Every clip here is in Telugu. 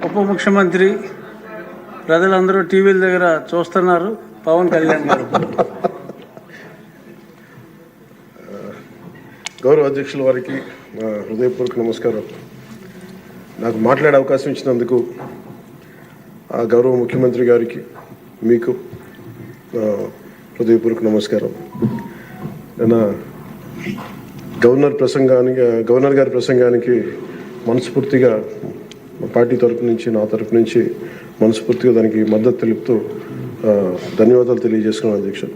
ఉప ముఖ్యమంత్రి ప్రజలందరూ టీవీల దగ్గర చూస్తున్నారు. పవన్ కళ్యాణ్ గారు. గౌరవ అధ్యక్షుల వారికి హృదయపూర్వక నమస్కారం. నాకు మాట్లాడే అవకాశం ఇచ్చినందుకు గౌరవ ముఖ్యమంత్రి గారికి మీకు హృదయపూర్వక నమస్కారం. నేను గవర్నర్ గారి ప్రసంగానికి మనస్ఫూర్తిగా పార్టీ తరపు నుంచి, నా తరపు నుంచి మనస్ఫూర్తిగా దానికి మద్దతు తెలుపుతూ ధన్యవాదాలు తెలియజేసుకున్నాను అధ్యక్షుడు.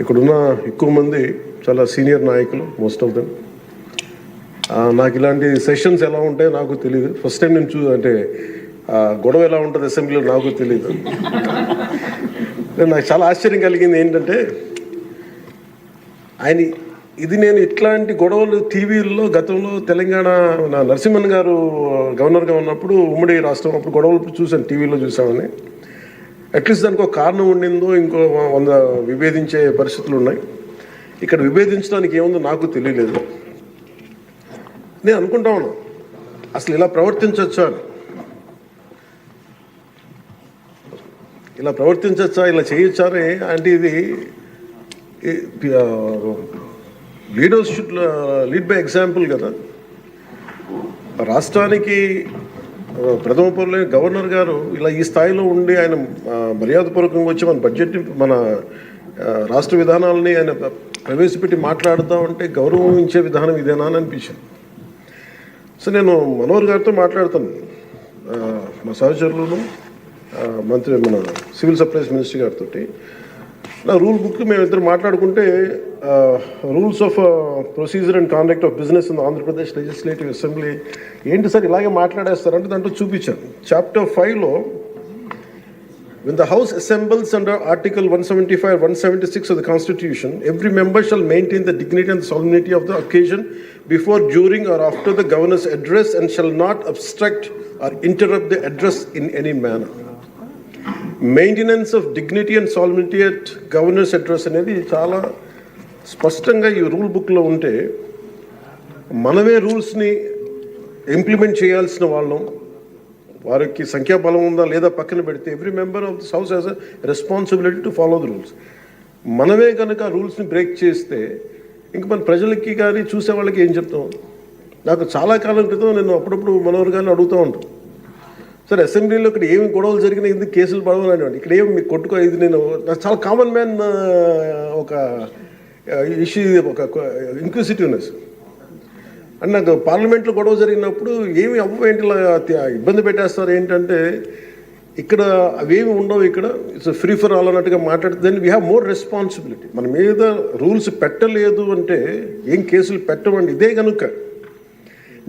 ఇక్కడున్న ఎక్కువ మంది చాలా సీనియర్ నాయకులు, మోస్ట్ ఆఫ్ దెమ్. నాకు ఇలాంటి సెషన్స్ ఎలా ఉంటాయో నాకు తెలియదు. ఫస్ట్ టైం నేను అంటే గొడవ ఎలా ఉంటుంది అసెంబ్లీలో నాకు తెలియదు. నాకు చాలా ఆశ్చర్యం కలిగింది ఏంటంటే నేను ఇట్లాంటి గొడవలు టీవీల్లో గతంలో తెలంగాణ నరసింహన్ గారు గవర్నర్గా ఉన్నప్పుడు, ఉమ్మడి రాష్ట్రం అప్పుడు గొడవలు చూశాను, టీవీలో చూసామని. అట్లీస్ట్ దానికి ఒక కారణం ఉండిందో, ఇంకో 100 విభేదించే పరిస్థితులు ఉన్నాయి. ఇక్కడ విభేదించడానికి ఏముందో నాకు తెలియలేదు. నేను అనుకుంటా ఉన్నాను, అసలు ఇలా ప్రవర్తించవచ్చా అని. ఇలా చేయొచ్చా అని. అంటే ఇది leaders should lead by example కదా. రాష్ట్రానికి ప్రథమ పౌరులైన గవర్నర్ గారు ఇలా ఈ స్థాయిలో ఉండి ఆయన మర్యాదపూర్వకంగా వచ్చి మన బడ్జెట్, మన రాష్ట్ర విధానాలని ఆయన ప్రవేశపెట్టి మాట్లాడుతూ ఉంటే గౌరవించే విధానం ఇదేనా అని అనిపించింది. సో నేను మనోహర్ గారితో మాట్లాడుతాను, మా సహచరులను, మన సివిల్ సప్లైస్ మినిస్టర్ గారితో. నా రూల్ బుక్ మేమిద్దరు మాట్లాడుకుంటే rules of procedure and conduct of business in Andhra Pradesh legislative assembly ఏంటి సార్ ఇలాగే మాట్లాడేస్తారంటే దాంట్లో చూపించాను. చాప్టర్ 5లో when the house assembles under article 175 176 of the constitution, every member shall maintain the dignity and solemnity of the occasion before, during or after the governor's address, and shall not obstruct or interrupt the address in any manner. Maintenance of dignity and solidity at governors address అనేది చాలా స్పష్టంగా ఈ రూల్ బుక్లో ఉంటే, మనమే రూల్స్ని ఇంప్లిమెంట్ చేయాల్సిన వాళ్ళం. వారికి సంఖ్యాబలం ఉందా లేదా పక్కన పెడితే, every member of this house has a responsibility to follow the rules. మనమే కనుక రూల్స్ని బ్రేక్ చేస్తే ఇంక మన ప్రజలకి కానీ చూసే వాళ్ళకి ఏం చెప్తాం. నాకు చాలా కాలం క్రితం నేను అప్పుడప్పుడు మనోహర్ గారిని అడుగుతూ ఉంటాను, సార్ అసెంబ్లీలో ఇక్కడ ఏమి గొడవలు జరిగినా ఎందుకు కేసులు పడవని. ఇక్కడ ఏమి మీకు కొట్టుకో, ఇది నాకు చాలా కామన్ మ్యాన్ ఒక ఇష్యూ, ఒక ఇంక్విజిటివ్నెస్. అండ్ నాకు పార్లమెంట్లో గొడవ జరిగినప్పుడు ఏమి ఏంటి ఇబ్బంది పెట్టేస్తారు ఏంటంటే, ఇక్కడ అవేమి ఉండవు, ఇక్కడ ఇట్స్ ఫ్రీ ఫర్ ఆల్ అన్నట్టుగా మాట్లాడితే then we have more responsibility. మన మీద రూల్స్ పెట్టలేదు అంటే ఏం కేసులు పెట్టమండి. ఇదే కనుక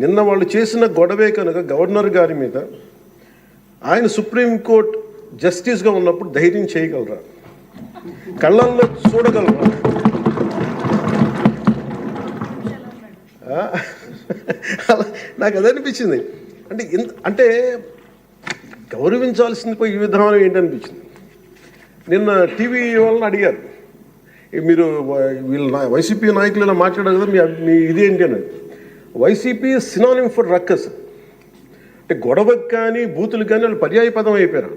నిన్న వాళ్ళు చేసిన గొడవే కనుక గవర్నర్ గారి మీద, ఆయన సుప్రీంకోర్టు జస్టిస్గా ఉన్నప్పుడు ధైర్యం చేయగలరా, కళ్ళల్లో చూడగలరా? నాకు అది అనిపించింది. అంటే గౌరవించాల్సింది పోయి ఈ విధానం ఏంటనిపించింది. నిన్న టీవీ వాళ్ళని అడిగారు, మీరు వీళ్ళ వైసీపీ నాయకులు ఇలా మాట్లాడారు కదా, మీ ఇదేంటి అని. YCP synonym for ruckus. అంటే గొడవకు కానీ బూతులకు కానీ వాళ్ళు పర్యాయ పదం అయిపోయారు.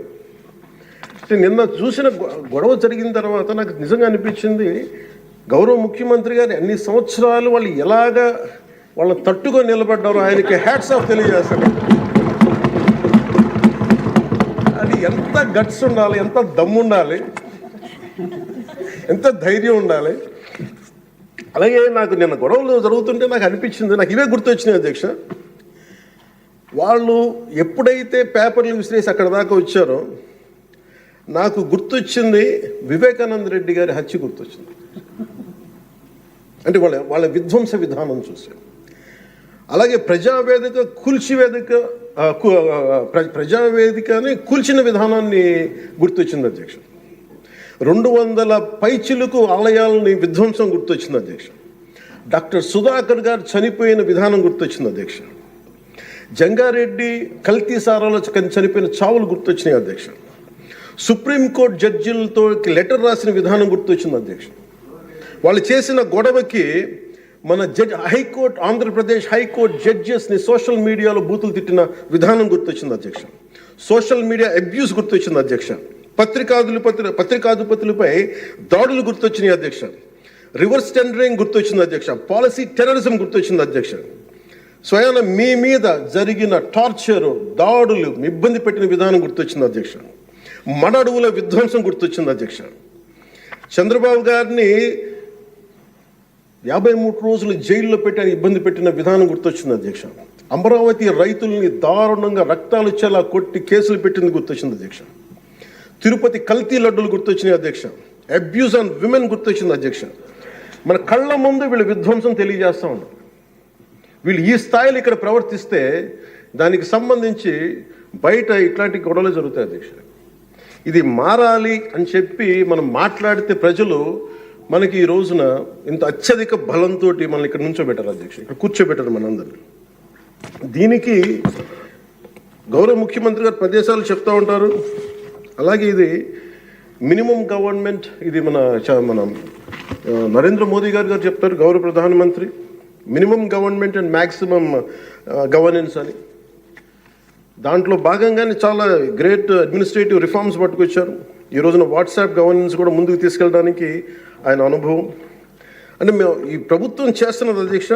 అంటే నిన్న చూసిన గొడవ జరిగిన తర్వాత నాకు నిజంగా అనిపించింది, గౌరవ ముఖ్యమంత్రి గారు అన్ని సంవత్సరాలు వాళ్ళు ఎలాగా వాళ్ళని తట్టుకొని నిలబడ్డారో ఆయనకి హ్యాట్స్ ఆఫ్ తెలియజేస్తారు. అది ఎంత గట్స్ ఉండాలి, ఎంత దమ్ము ఉండాలి, ఎంత ధైర్యం ఉండాలి. అలాగే నాకు నిన్న గొడవలు జరుగుతుంటే నాకు అనిపించింది, నాకు ఇవే గుర్తొచ్చినాయి అధ్యక్ష. వాళ్ళు ఎప్పుడైతే పేపర్లు విసిరేసి అక్కడ దాకా వచ్చారో నాకు గుర్తొచ్చింది వివేకానంద రెడ్డి గారి హత్య గుర్తొచ్చింది. అంటే వాళ్ళ విధ్వంస విధానం చూశారు. అలాగే ప్రజావేదికని కూల్చిన విధానాన్ని గుర్తొచ్చింది అధ్యక్ష. 200 పైచిలకు ఆలయాలని విధ్వంసం గుర్తొచ్చింది అధ్యక్ష. డాక్టర్ సుధాకర్ గారు చనిపోయిన విధానం గుర్తొచ్చింది అధ్యక్ష. జంగారెడ్డి కల్తీ సారాలో చనిపోయిన చావులు గుర్తొచ్చినాయి అధ్యక్ష. సుప్రీంకోర్టు జడ్జిలతో లెటర్ రాసిన విధానం గుర్తొచ్చింది అధ్యక్ష. వాళ్ళు చేసిన గొడవకి మన హైకోర్టు, ఆంధ్రప్రదేశ్ హైకోర్టు జడ్జెస్ని సోషల్ మీడియాలో బూతులు తిట్టిన విధానం గుర్తొచ్చింది అధ్యక్ష. సోషల్ మీడియా అబ్యూస్ గుర్తొచ్చింది అధ్యక్ష. పత్రికాధిపతులపై దాడులు గుర్తొచ్చినాయి అధ్యక్ష. రివర్స్ టెండరింగ్ గుర్తొచ్చింది అధ్యక్ష. పాలసీ టెర్రరిజం గుర్తొచ్చింది అధ్యక్ష. స్వయాన మీ మీద జరిగిన టార్చరు, దాడులు, ఇబ్బంది పెట్టిన విధానం గుర్తొచ్చింది అధ్యక్ష. మడ అడవుల విధ్వంసం గుర్తొచ్చింది అధ్యక్ష. చంద్రబాబు గారిని 53 రోజులు జైల్లో పెట్టి ఇబ్బంది పెట్టిన విధానం గుర్తొచ్చింది అధ్యక్ష. అమరావతి రైతుల్ని దారుణంగా రక్తాలు చెలా కొట్టి కేసులు పెట్టింది గుర్తొచ్చింది అధ్యక్ష. తిరుపతి కల్తీ లడ్డులు గుర్తొచ్చినాయి అధ్యక్ష. అబ్యూస్ ఆన్ విమెన్ గుర్తొచ్చింది అధ్యక్ష. మన కళ్ళ ముందు వీళ్ళు విధ్వంసం తెలియజేస్తూ ఉన్నారు. వీళ్ళు ఈ స్థాయిలో ఇక్కడ ప్రవర్తిస్తే దానికి సంబంధించి బయట ఇట్లాంటి గొడవలు జరుగుతాయి అధ్యక్ష. ఇది మారాలి అని చెప్పి మనం మాట్లాడితే ప్రజలు మనకి ఈ రోజున ఇంత అత్యధిక బలంతో మనల్ని ఇక్కడ నుంచోబెట్టారు అధ్యక్ష, ఇక్కడ కూర్చోబెట్టారు మనందరినీ. దీనికి గౌరవ ముఖ్యమంత్రి గారు ప్రదేశాలు చెప్తూ ఉంటారు. అలాగే ఇది మినిమం గవర్నమెంట్, ఇది మన నరేంద్ర మోదీ గారు చెప్తారు, గౌరవ ప్రధానమంత్రి, minimum government and maximum governance అని. దాంట్లో భాగంగానే చాలా గ్రేట్ అడ్మినిస్ట్రేటివ్ రిఫార్మ్స్ పట్టుకొచ్చారు. ఈ రోజున వాట్సాప్ గవర్నెన్స్ కూడా ముందుకు తీసుకెళ్ళడానికి ఆయన అనుభవం. అంటే మేము ఈ ప్రభుత్వం చేస్తున్నది అధ్యక్ష,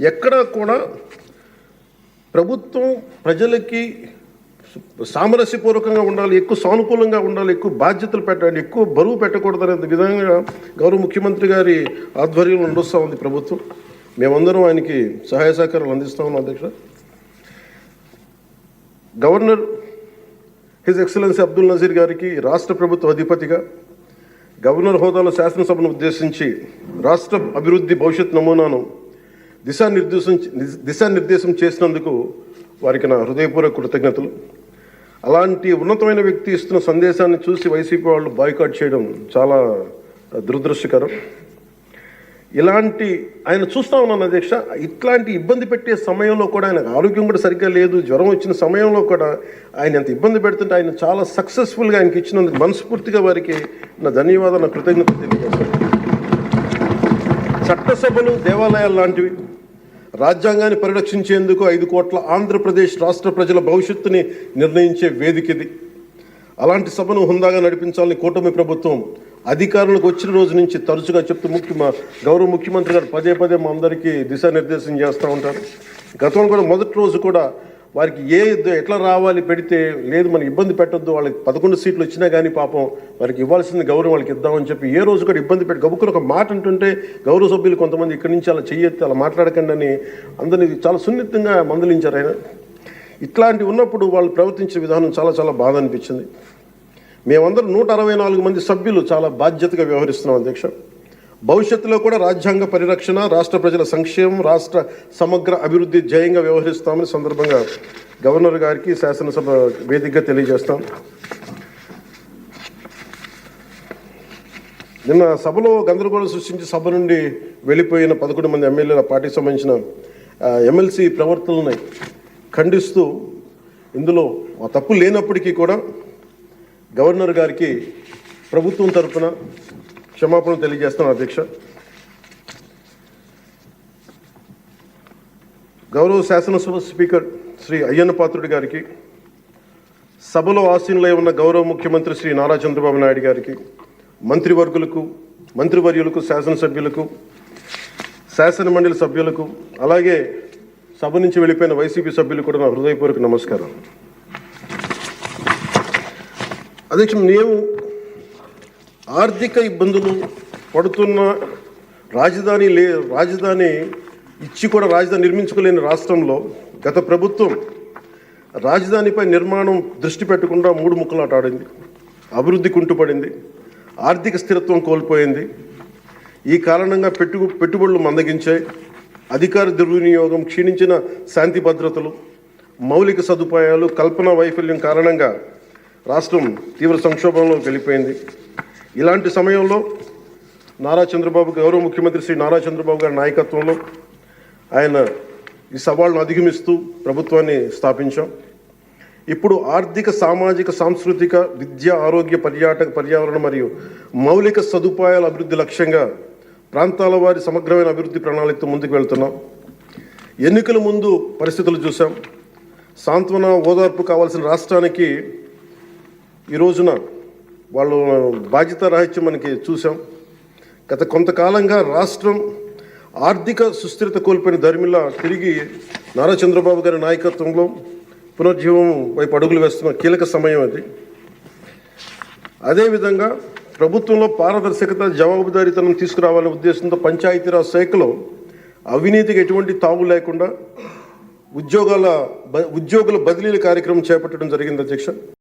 ఎక్కడా కూడా ప్రభుత్వం ప్రజలకి సామరస్యపూర్వకంగా ఉండాలి, ఎక్కువ సానుకూలంగా ఉండాలి, ఎక్కువ బాధ్యతలు పెట్టాలి, ఎక్కువ బరువు పెట్టకూడదు అనే విధంగా గౌరవ ముఖ్యమంత్రి గారి ఆధ్వర్యంలో నడుస్తూ ఉంది ప్రభుత్వం. మేమందరం ఆయనకి సహాయ సహకారాలు అందిస్తూ ఉన్నాం అధ్యక్ష. Governor his excellency Abdul Nazeer గారికి రాష్ట్ర ప్రభుత్వ అధిపతిగా గవర్నర్ హోదాలో శాసనసభను ఉద్దేశించి రాష్ట్ర అభివృద్ధి భవిష్యత్ నమూనాను దిశానిర్దేశం చేసినందుకు వారికి నా హృదయపూర్వక కృతజ్ఞతలు. అలాంటి ఉన్నతమైన వ్యక్తి ఇస్తున్న సందేశాన్ని చూసి వైసీపీ వాళ్ళు బాయ్కాట్ చేయడం చాలా దురదృష్టకరం. ఇలాంటి ఆయన చూస్తూ ఉన్నాను అధ్యక్ష. ఇట్లాంటి ఇబ్బంది పెట్టే సమయంలో కూడా ఆయన ఆరోగ్యం కూడా సరిగ్గా లేదు, జ్వరం వచ్చిన సమయంలో కూడా ఆయన ఎంత ఇబ్బంది పెడుతుంటే ఆయన చాలా సక్సెస్ఫుల్గా ఆయనకి ఇచ్చినందుకు మనస్ఫూర్తిగా వారికి నా ధన్యవాదాలు, నా కృతజ్ఞతలు తెలియజేస్తాను. చట్టసభలు దేవాలయాలు లాంటివి రాజ్యాంగాన్ని పరిరక్షించేందుకు 5 కోట్ల ఆంధ్రప్రదేశ్ రాష్ట్ర ప్రజల భవిష్యత్తుని నిర్ణయించే వేదిక ఇది. అలాంటి సభను హుందాగా నడిపించాలని కూటమి ప్రభుత్వం అధికారులకు వచ్చిన రోజు నుంచి తరచుగా చెప్తూ గౌరవ ముఖ్యమంత్రి గారు పదే మా అందరికీ దిశానిర్దేశం చేస్తూ ఉంటారు. గతంలో కూడా మొదటి రోజు కూడా వారికి ఎట్లా రావాలి పెడితే లేదు మనం ఇబ్బంది పెట్టొద్దు, వాళ్ళకి 11 సీట్లు వచ్చినా కానీ పాపం వారికి ఇవ్వాల్సింది గౌరవం వాళ్ళకి ఇద్దామని చెప్పి ఏ రోజు కూడా ఇబ్బంది పెట్టి గబుక్కుని ఒక మాట అంటుంటే గౌరవ సభ్యులు కొంతమంది ఇక్కడి నుంచి అలా చెయ్యొద్దు, అలా మాట్లాడకండి అని అందరినీ చాలా సున్నితంగా మందలించారు ఆయన. ఇట్లాంటి ఉన్నప్పుడు వాళ్ళు ప్రవర్తించే విధానం చాలా బాధ అనిపించింది. మేమందరం 164 మంది సభ్యులు చాలా బాధ్యతగా వ్యవహరిస్తున్నాం అధ్యక్ష. భవిష్యత్తులో కూడా రాజ్యాంగ పరిరక్షణ, రాష్ట్ర ప్రజల సంక్షేమం, రాష్ట్ర సమగ్ర అభివృద్ధి ధ్యేయంగా వ్యవహరిస్తామని సందర్భంగా గవర్నర్ గారికి శాసనసభ వేదికగా తెలియజేస్తాం. నిన్న సభలో గందరగోళం సృష్టించి సభ నుండి వెళ్ళిపోయిన 11 మంది ఎమ్మెల్యేల పార్టీకి సంబంధించిన ఎమ్మెల్సీ ప్రవర్తనని ఖండిస్తూ ఇందులో ఆ తప్పు లేనప్పటికీ కూడా గవర్నర్ గారికి ప్రభుత్వం తరఫున క్షమాపణ తెలియజేస్తాను అధ్యక్ష. గౌరవ శాసనసభ స్పీకర్ శ్రీ అయ్యన్న పాత్రుడి గారికి, సభలో ఆసీనులై ఉన్న గౌరవ ముఖ్యమంత్రి శ్రీ నారా చంద్రబాబు నాయుడు గారికి, మంత్రివర్యులకు, శాసనసభ్యులకు, శాసనమండలి సభ్యులకు, అలాగే సభ నుంచి వెళ్ళిపోయిన వైసీపీ సభ్యులకు కూడా నా హృదయపూర్వక నమస్కారం. అధ్యక్ష, మేము ఆర్థిక ఇబ్బందులు పడుతున్న రాజధాని ఇచ్చి కూడా రాజధాని నిర్మించుకోలేని రాష్ట్రంలో గత ప్రభుత్వం రాజధానిపై నిర్మాణం దృష్టి పెట్టకుండా 3 ముక్కలాట ఆడింది. అభివృద్ధి కుంటుపడింది, ఆర్థిక స్థిరత్వం కోల్పోయింది. ఈ కారణంగా పెట్టుబడులు మందగించాయి, అధికార దుర్వినియోగం, క్షీణించిన శాంతి భద్రతలు, మౌలిక సదుపాయాలు, కల్పన వైఫల్యం కారణంగా రాష్ట్రం తీవ్ర సంక్షోభంలో వెళ్ళిపోయింది. ఇలాంటి సమయంలో గౌరవ ముఖ్యమంత్రి శ్రీ నారా చంద్రబాబు గారి నాయకత్వంలో ఆయన ఈ సవాళ్ళను అధిగమిస్తూ ప్రభుత్వాన్ని స్థాపించాం. ఇప్పుడు ఆర్థిక, సామాజిక, సాంస్కృతిక, విద్య, ఆరోగ్య, పర్యాటక, పర్యావరణ మరియు మౌలిక సదుపాయాల అభివృద్ధి లక్ష్యంగా ప్రాంతాల వారి సమగ్రమైన అభివృద్ధి ప్రణాళికతో ముందుకు వెళ్తున్నాం. ఎన్నికల ముందు పరిస్థితులు చూసాం. సాంత్వన ఓదార్పు కావాల్సిన రాష్ట్రానికి ఈ రోజున వాళ్ళు బాధ్యతారాహిత్యం మనకి చూసాం. గత కొంతకాలంగా రాష్ట్రం ఆర్థిక సుస్థిరత కోల్పోయిన ధర్మిలా తిరిగి నారా చంద్రబాబు గారి నాయకత్వంలో పునర్జీవం వైపు అడుగులు వేస్తున్న కీలక సమయం అది. అదేవిధంగా ప్రభుత్వంలో పారదర్శకత, జవాబుదారీతనం తీసుకురావాలనే ఉద్దేశంతో పంచాయతీరాజ్ శాఖలో అవినీతికి ఎటువంటి తావు లేకుండా ఉద్యోగుల బదిలీల కార్యక్రమం చేపట్టడం జరిగింది అధ్యక్ష.